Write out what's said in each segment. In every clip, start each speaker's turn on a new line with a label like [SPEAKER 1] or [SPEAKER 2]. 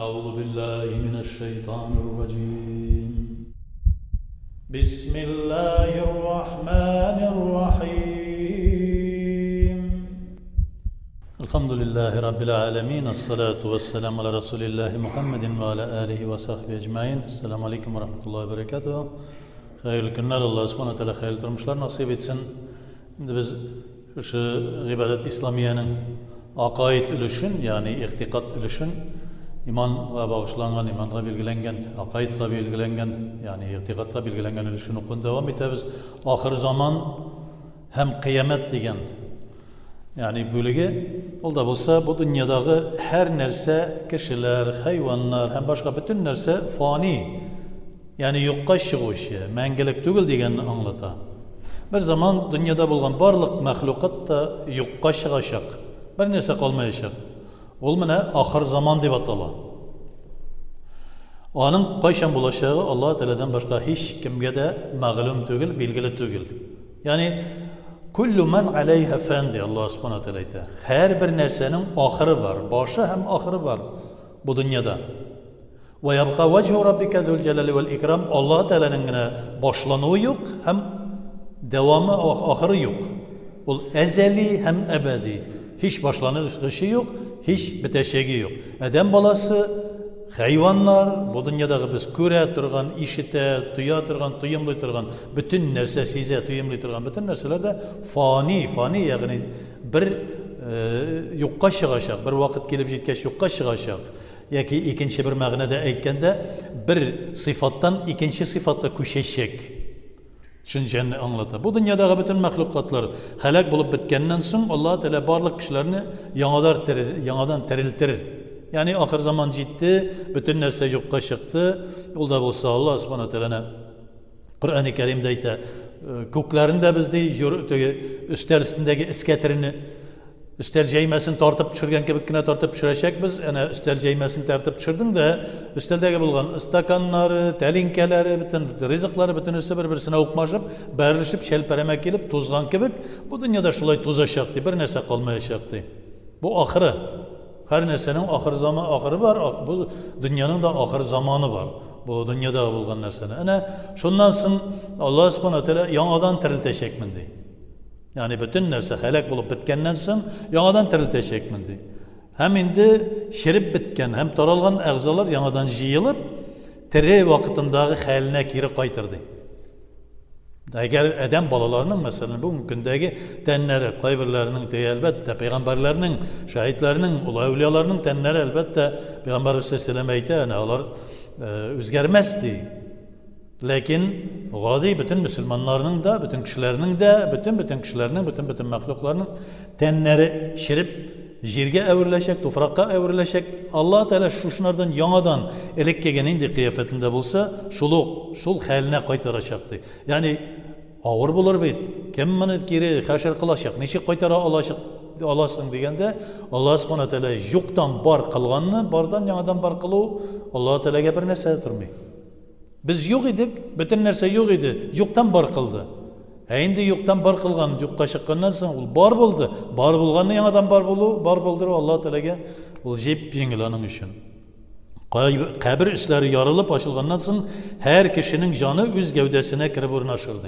[SPEAKER 1] أعوذ بالله من الشيطان الرجيم. بسم الله الرحمن الرحيم. الحمد لله رب العالمين. الصلاة والسلام على رسول الله محمد وعلى آله وصحبه أجمعين. السلام عليكم ورحمة الله وبركاته. Hayırlı günler. Allah subhanahu teala hayırlı durmuşlar nasip etsin. Şimdi biz şu ibadet İslamiye'nin akaid ülüşün, yani ihtikat ülüşün, imanға bağışlanған, imanға belgilenген, akaidға belgilenген, yani ihtikatқа belgilenген ülüşün okun devam etemiz. Ahir zaman hem kıyamet degen, yani bölüge, ol da bolsa bu dünyadağı her nerse, kişiler, hayvanlar, hem başka bütün nerse fani, yani yokka çıkışı, məngilik tügül degenini anlata. Bir zaman dünyada bulgan barlık mahlukat da yokka çıkacak, bir nerse kalmayacak. Ol mene ahir zaman deb atala. Onun qayşan bulaşağı Allah Teala'dan başka hiç kimge de mağlum tügül, bilgili tügül. Yani kullu men aleyha fen diye Allah subhanahu teala ayta. Her bir nersenin ahırı var, başı hem ahırı var bu dünyada. Ve yabqa vecihu rabbike zul celali vel ikram. Allah Teala'nın başlanığı yok, hem devamı, ahırı yok. Ol ezeli hem ebedi. Hiç başlanışı yok, hiç bitişegi yok. Adam balası, hayvanlar, bu dünyada biz köre turgan, işite, tuya turgan, tuyumlu turgan, bütün nerse size tuyumlu turgan, bütün nerseler de fani, yani bir yokka çıkacak, bir vakit gelip jetkeç yokka çıkacak. Yaki ikinci bir mağnada aytkanda bir sıfattan ikinci sıfatta köşeşecek. Düşünceni anlatır. Bu dünyadaki bütün mahlukatlar helak bulup bitkenden soň Allah Teala barlık kişilerini yanadan teriltirir. Yani ahir zaman ciddi, bütün nerse yokka çıktı. Olda bolsa Allah subhanahu teala'na Kur'an-ı Kerim'de ayta, köklerinde bizde üstel üstündeki isketirini, üstel ceymesini tartıp düşürgen kebikine tartıp düşürecek biz. Yani üstel ceymesini tartıp düşürdün de üsteldeki bulgan istakanları, telinkeleri, bütün rızıkları bütün üstü birbirine okmaşıp, berişip, şelperemek gelip tuzgan kebik. Bu dünyada şulay tuzacaktı, bir nerse kalmayacaktı. Bu ahire. Her nersenin ahir zamanı, ahiri var. Bu dünyanın da ahir zamanı var. Bu dünyada bulgan nersene. Yani şundan sonra Allah subhanahu teala yanadan tiriltecek mindi. Yani bütün nerse helak bulup bitkenden soň yanadan tiriltecek mindi. Hem indi şirip bitken, hem taralgan ağzalar yanadan jiyılıp, tiri vakitindagi haline geri qaytırdı. Eğer adam balalarının mesela bu gündeki tenleri, kaybırlarının de elbette, peygamberlerinin, şahitlerinin, ulu evliyalarının tenleri elbette Peygamber Aleyhisselam ayta, yani onlar özgermezdi. Lakin gadi bütün Müslümanlarının da, bütün kişilerinin de, bütün kişilerinin, bütün mahluklarının tenleri şirip, jirge evrileşek, tufrakka evrileşek. Allah Teala şunlardan yanadan elek kelgeninde kıyafetinde bulsa, şul haline qaytaracaktı. Yani ağır bulur beyt. Kim beni geri haşer kılacak, neçe qaytara alasın degende Allah subhanahu teala yoktan bar kılganını, bardan yanadan bar kılığı Allah Teala'ga bir nerse turmay. Biz yok idik, bütün nerse yok idi, yoktan bar kıldı. Endi yoktan bar kılgan, yokka çıkkandan soň ol bar buldu. Bar bulganı yanadan bar buldu Allah Teala'ga ol jep yengil üçün. Kabir üstleri yarılıp açılgandan soň her kişinin canı üz gövdesine kirip urnaşırdı.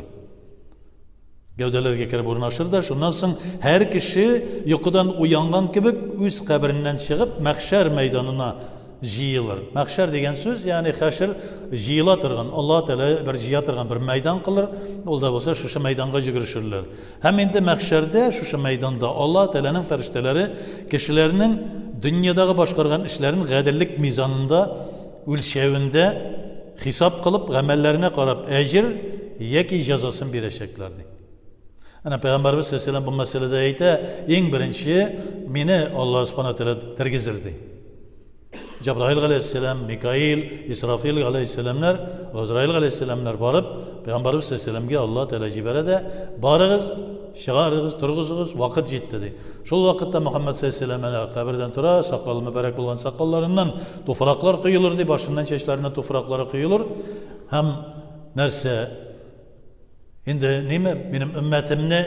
[SPEAKER 1] Gövdelerge kirip urnaşırdı. Şundan soň her kişi yukudan uyangan kibik üz kabirinden çıkıp mahşer meydanına jiyılır. Mahşer degen söz, yani haşir jiyıla turgan, Allah Teala bir jiya turgan bir meydan kılır. Ol da bolsa şu meydanga jigirişirler. Hem indi mahşerde şu meydanda Allah Teala'nın ferişteleri kişilerinin dünyadagi başkargan işlerin gadirlik mizanında, ülşevinde hesap kılıp amellerine qarab ecir yeki cezasını bereceklerdi. Yani Peygamberimiz sallallahu aleyhi ve sellem bu meselede ayta, en birinci meni Allah subhanahu teala tirgizirdi. Cebrail aleyhisselam, Mikail, İsrafil aleyhisselamlar, Azrail aleyhisselamlar barıp Peygamberimiz sallallahu aleyhi ve sellem'e Allah Teala jiberede barıgız, şıgarıgız, turguzuguz, vakit jetdi. Şol vakitte Muhammed sallallahu aleyhi ve sellem'e kabirden tura, sakalı mübarek bulgan sakallarından tufraklar kıyılırdı, başından çeşlerine tufrakları kıyılır. Hem nerse, indi nime benim ümmetimni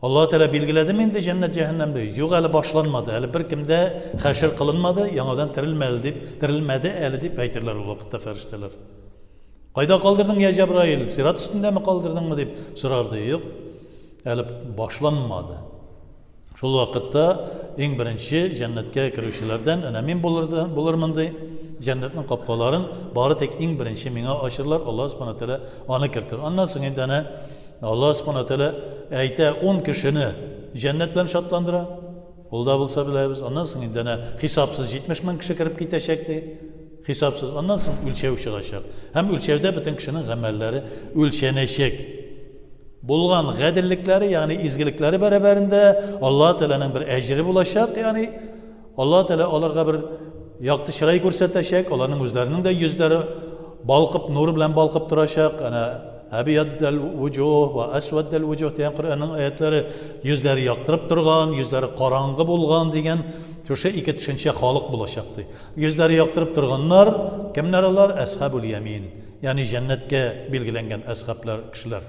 [SPEAKER 1] Allah Teala bilgiledi mi indi cennet cehennemde? Yok, hali başlanmadı. Hali bir kimde haşr kılınmadı, yanıdan tirilmedi eli deyip aytırlar o vakitte ferişteler. Kayda kaldırdın ya Cebrail? Sirat üstünde mi kaldırdın mı deyip sorardı. Yok, hali başlanmadı. Şol vakitte en birinci cennetke kirişlerden emin bulurman dey. Cennetin kapıların bari tek en birinci mine aşırlar. Allah subhanahu wa ta'ala anı kirtir. Anlasın indene Allah subhanahu wa ta'ala ayta 10 kişini cennetle şatlandıra. Olda bulsa bile biz anlasın indene hesapsız 70 bin kişi kirip gitecekti. Hesapsız anlasın ülçev çıkacak. Hem ülçevde bütün kişinin amelleri ülçeneşek. Bulgan gadirlikleri yani izgilikleri beraberinde Allah Teala'nın bir ecri bulaşacak. Yani Allah Teala onlarga bir yaktı şırayı ko'rsatacak. Onların özlerinin de yüzleri balkıp nur bilen balkıp duracak. Ana abiyaddel vucuh ve esveddel vucuh diyen Kur'an'ın ayetleri yüzleri yaktırıp durgan, yüzleri karangı bulgan diyen şu iki düşünce halık bulaşacaktı. Yüzleri yaktırıp durganlar kimler onlar? Eshabul yemin. Yani cennetke bilgilengen eshablar kişiler.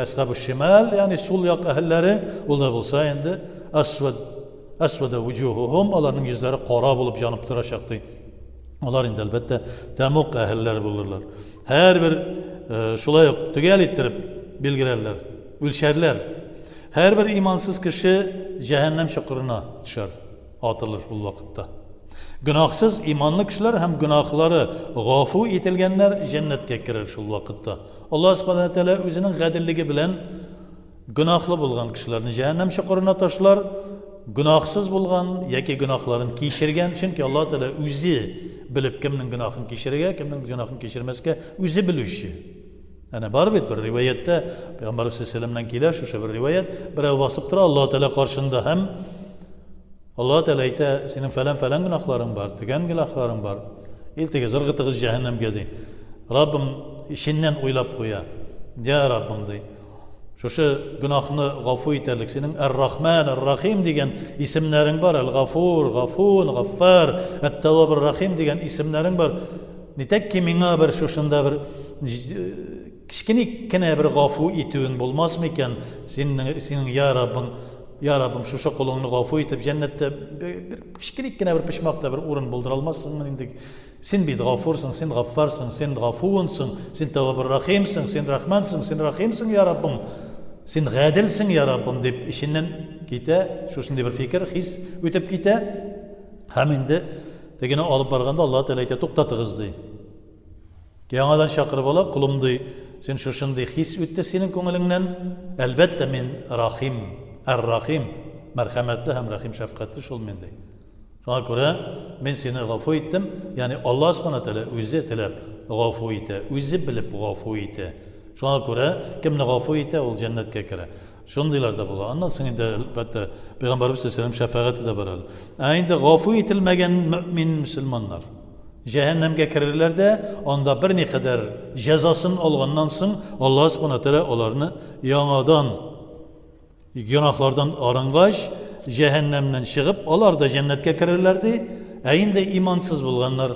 [SPEAKER 1] Ashab-ı Şimal yani sol yak ehilleri olda bulsa endi asvada vujuhuhum onların yüzleri qora bulup yanıp duracaktı. Onlar indi elbette temuk ehilleri bulurlar. Her bir şulay tügel ettirip bilgilerler, ülşerler. Her bir imansız kişi cehennem çukuruna düşer, atılır bu vakitte. Günahsız imanlı kişiler hem günahları gafu etilgenler cennetke girer şu vakitte. Allah subhanahu wa ta'ala özünün gadirligi bilen günahlı bulgan kişilerini cehennem çukuruna taşlar. Günahsız bulgan yaki günahlarını kişirgen çünkü Allah Teala özü bilip kimnin günahını kişirge, kimnin günahını kişirmezke özü bilüşü. Yani var bir rivayette Peygamber Aleyhisselam'dan gelir şu bir rivayet bir basıp tura Allah Teala karşında hem Allah Teala ite senin falan günahların var, tügen günahların var. İltigi zırgıtığız cehennemge dey. Rabbim işinden uylap koya. Ya Rabbim dey. Şu günahını gafu iterlik. Senin Er-Rahman, Er-Rahim degen isimlerin var. El-Gafur, Gafun, Gaffar, Et-Tevvab, Er-Rahim degen isimlerin var. Nitek ki minga bir şuşunda bir kişkinik bir gafu itüğün bulmaz mı iken senin Ya Rabbim Ya Rabbim şu kulunu gafu itip cennette bir kişkilik bir pişmakta bir urun bulduralmazsın mı indik? Sen bir gafursun, sen gaffarsın, sen gafunsun, sen tevvab rahimsin, sen rahmansın, sen rahimsin Ya Rabbim. Sen gadilsin Ya Rabbim deyip işinden gite, şusunda bir fikir, his ötüp gite. Hem indi tegine alıp barganda Allah Teala ite to'xtatığız dey. Yangadan şakırıp ala kulum dey. Sen şusunda his ötte senin ko'nglingdan elbette men rahim. Er-Rahim, merhametli hem rahim şefkatli şol men dey. Şuna göre men seni gafu ettim. Yani Allah subhanahu teala özü tilep gafu ite, özü bilip gafu ite. Şuna göre kimni gafu ite ol cennetke kire. Şundaylarda bula. Anlasın indi elbette Peygamberimiz Aleyhisselam şefaati de baralı. Ayında gafu itilmegen mümin Müslümanlar. Cehennemge kirirler de onda bir ne kadar cezasını algandan soň Allah subhanahu teala onlarını yanadan günahlardan arıngaç cehennemden çıkıp onlar da cennetke kirirlerdi. Ayında imansız bulganlar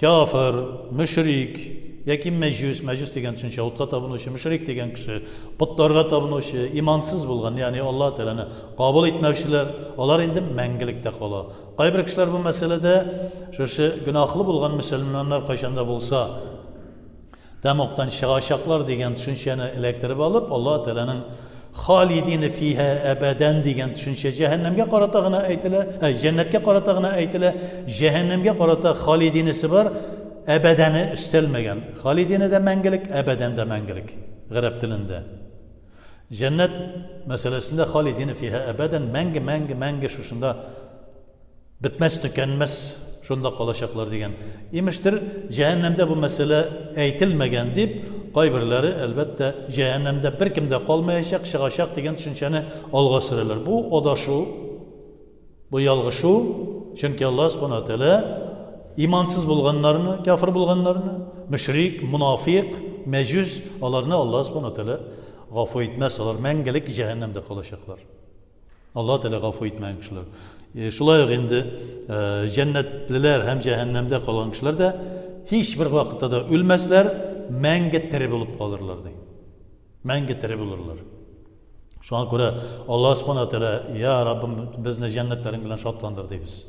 [SPEAKER 1] kafir, müşrik, yaki mecus degen için şahutga tabınuşu, müşrik degen kişi, putlarga tabınuşu, imansız bulgan yani Allah Teala'nı kabul etmekçiler, onlar indi mengilikte kala. Qaybir kişiler bu meselede şu günahlı bulgan Müslümanlar kaçanda bulsa demoktan şaşaklar degen düşünceni elektirip alıp Allah Teala'nın halidine fiha ebeden degen düşünce cehennemge qaratağına aytile, cennetke qaratağına aytile, cehennemge qarata halidinesi var. Ebedeni üstelmegen. Halidine de mengelik, ebeden de mengelik. Garip dilinde. Cennet meselesinde halidine fiha ebeden menge şuşunda bitmez tükenmez şunda kalaşaklar degen. İmiştir cehennemde bu mesele eğitilmegen deyip qaybirleri elbette cehennemde bir kimde kalmayacak, şıgaşak degen düşünceni alga sürerler. Bu o da şu, bu yalgı şu, çünkü Allah subhanahu teala imansız bulganlarını, kafir bulganlarını, müşrik, münafık, mecüz onlarını Allah subhanahu teala gafu etmez. Onlar mengelik cehennemde kalacaklar. Allah Teala gafu etmeyen kişiler. Şulay indi cennetliler hem cehennemde kalan kişiler de hiçbir vakitte de ölmezler, menge terib olup kalırlar. Menge terib olurlar. Şuna göre Allah subhanahu teala ya Rabbim bizni cennetlerin bilen şatlandır deybiz.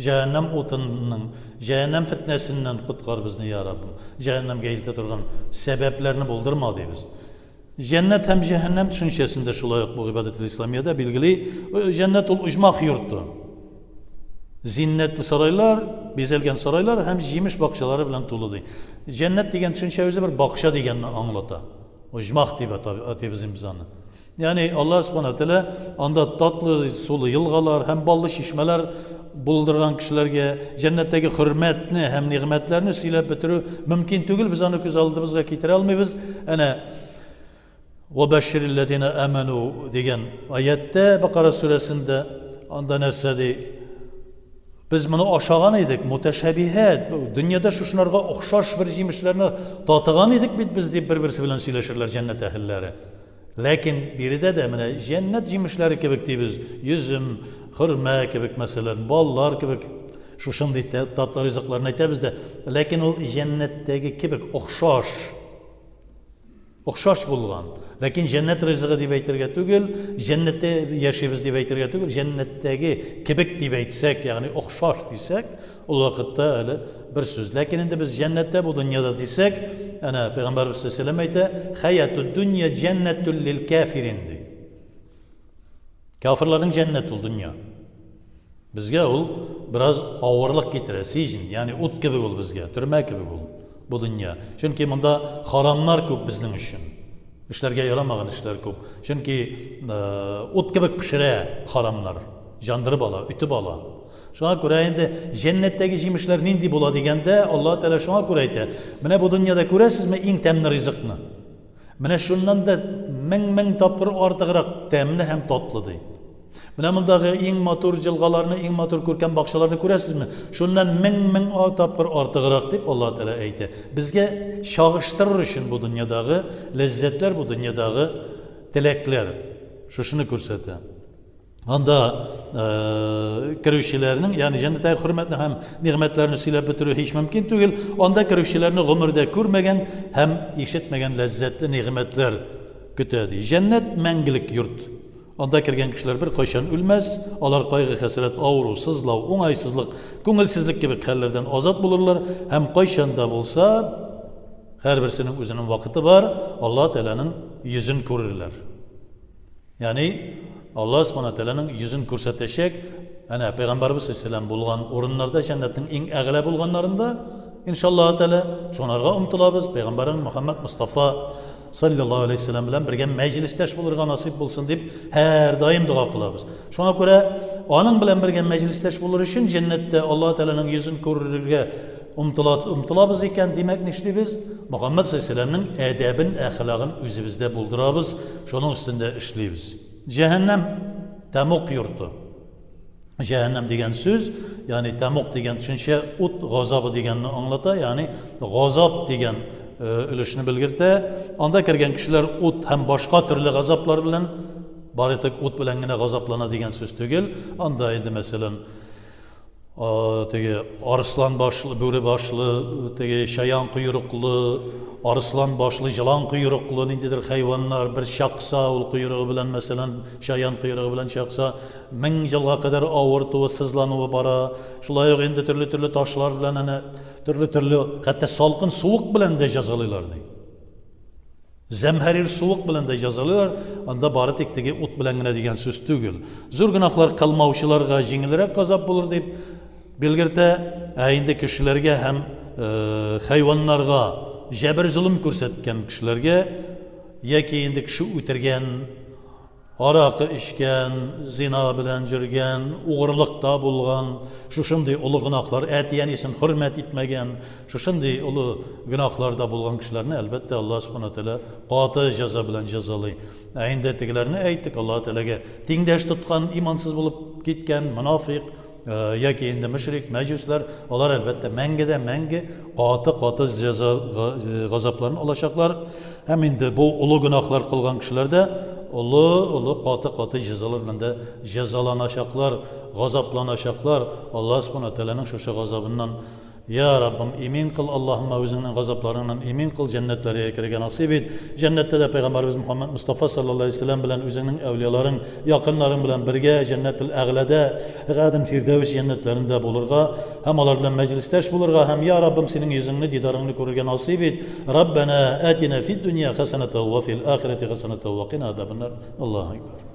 [SPEAKER 1] Cehennem otunun, cehennem fitnesinden kutkar bizni ya Rabbim. Cehennemge ilte turgan sebeplerini buldurma deybiz. Cennet hem cehennem düşüncesinde şulay bu ibadet-i İslamiyede bilgili cennet ol ucmak yurttu. Zinnetli saraylar, bezelgen saraylar hem jimiş bakşaları bilen tuğladı. Cennet degen düşünce özü bir bakşa degenini anlata. Ucmak deyip atı bizim bizanı. Yani Allah subhanahu teala anda tatlı sulu yılgalar hem ballı şişmeler buldurgan kişilerge cennetteki hürmetini hem nimetlerini silep bitirü mümkün tügül biz anı göz aldığımızga kitire almayız. Yani وَبَشِّرِ الَّذِينَ آمَنُوا diyen ayette Bakara suresinde anda nersedi biz bunu aşağıdan idik, muteşebihet, dünyada şu şunlarga okşaş bir jimişlerini tatıgan idik biz deyip birbirisi bilen söyleşirler cennet ehilleri. Lakin biri de cennet jimişleri kebek deybiz, yüzüm, hırme kebek mesela, ballar kebek, şu şunday tatlı rızıklarını aytamiz de, lakin o cennetteki kebek okşaş bulgan. Lakin cennet rızığı deyip aytırga tügül, cennette yaşayız deyip aytırga tügül, cennetteki kebek deyip aytsek, yani okşaş deysek, o vakitte öyle bir söz. Lakin indi biz cennette bu dünyada deysek, yani Peygamberimiz sallallahu aleyhi ve sellem aytı, hayatü dünya cennetül lil kafirin dey. Kafirlerin cennet ol dünya. Bizge ol biraz ağırlık getire, sijin, yani ut gibi ol bizge, türme gibi ol bu dünya. Çünkü bunda haramlar köp bizning üçün. İşlerge yaramağın işler köp. Çünkü ut gibi pişire haramlar. Jandırı bala, ütü bala. Şuna göre indi cennetteki jimişler nindi bula degende Allah Teala şuna göre aytı. Mene bu dünyada göresizmi eng temli rızıkni. Mene şundan da men tapır artıqraq temli hem tatlı dey. Mene bundağı eng motor jilgalarını, eng motor көркем bakşalarını göresizmi? Şundan men tapır artıqraq deyip Allah Teala aytı. Bizge şağıştırır üçün bu dünyadağı lezzetler, bu dünyadağı dilekler. Şunu görsete. Anda kirişçilerinin yani cennetteki hürmetini hem nimetlerini silep bitiriyor hiç mümkün değil. Anda kirişçilerini ömürde görmegen hem işitmegen lezzetli nimetler kütedi. Cennet mengilik yurt. Anda kirgen kişiler bir koşan ölmez. Onlar kaygı, hasret, ağrı, sızlav, onaysızlık, көңілсizlik gibi hallerden azat bulurlar. Hem koşanda bulsa her birisinin özünün vakiti var. Allah Teala'nın yüzünü görürler. Yani Allah subhanahu teala'nın yüzünü көрсетешек, yani Peygamberimiz sallallahu aleyhi ve sellem bulgan orunlarda cennetin en ağla bulganlarında inşallah Teala şonarga umtulabız. Peygamberimiz Muhammed Mustafa sallallahu aleyhi ve sellem bilen birge meclisteş bulurga nasip bulsun deyip her daim dua kılabız. Şuna göre onun bilen birge meclisteş bulur için cennette Allah Teala'nın yüzünü görürge umtulabız iken demek nişli biz Muhammed sallallahu aleyhi ve sellem'nin edebin, ahlakın üzümüzde buldurabız. Şunun üstünde işleybiz. Cehennem temuk yurtu. Cehennem degen söz, yani temuk degen çünkü ut gazabı degenini anlata, yani gazap degen ülüşünü bilgirte. Anda kirgen kişiler ut hem başka türlü gazaplar bilen, baritek ut bilen yine gazaplana degen söz tügül. Anda indi mesela arslan başlı, böre başlı, şayan kuyruklu, arslan başlı, yılan kuyruklu nindidir hayvanlar bir şaksa ol kuyruğu bilen mesela şayan kuyruğu bilen şaksa 1000 yılga kadar ağırtığı, sızlanığı bara. Şulay yok indi türlü taşlar bilen türlü hatta salkın soğuk bilen de cazalıyorlar. Zemherir soğuk bilen de cazalıyorlar. Anda bari tekteki ut bilen yine degen söz tügül. Zor günahlar kalmavşılarga jingilere gazap bulur deyip bilgirte indi kişilerge hem hayvanlarga jabr zulüm көрсеткен kişilerge yeki indi kişi ötergen, araqı içken, zina bilen jirgen, uğurlukta bulgan, şuşunday ulu günahlar, etiyen isin hürmet etmegen, şuşunday ulu günahlarda bulgan kişilerini elbette Allah subhanahu teala qatı jaza bilen jazalay. Indi tegilerini ayttık Allah teala'ga tengdaş tutkan, imansız bulup gitken, münafık, yaki indi müşrik, mecuslar, onlar elbette menge qatı gazaplarını alacaklar. Hem indi bu ulu günahlar kılgan kişilerde ulu qatı cezalar bilen de cezalanacaklar, gazaplanacaklar. Allah subhanahu teala'nın şu gazabından Ya Rabbim imin kıl Allahümme özünün gazaplarından imin kıl cennetlere kirge nasip et. Cennette de Peygamberimiz Muhammed Mustafa sallallahu aleyhi ve sellem bilen özünün evliyaların, yakınların bilen birge cennetil eğlede, gadın firdevs cennetlerinde bulurga, hem onlar bilen meclisteş bulurga, hem ya Rabbim senin yüzünü, didarını korurge nasip et. Rabbena atina fid dünya hasenete ve fil ahireti hasenete ve qina azabennar. Allahu Ekber.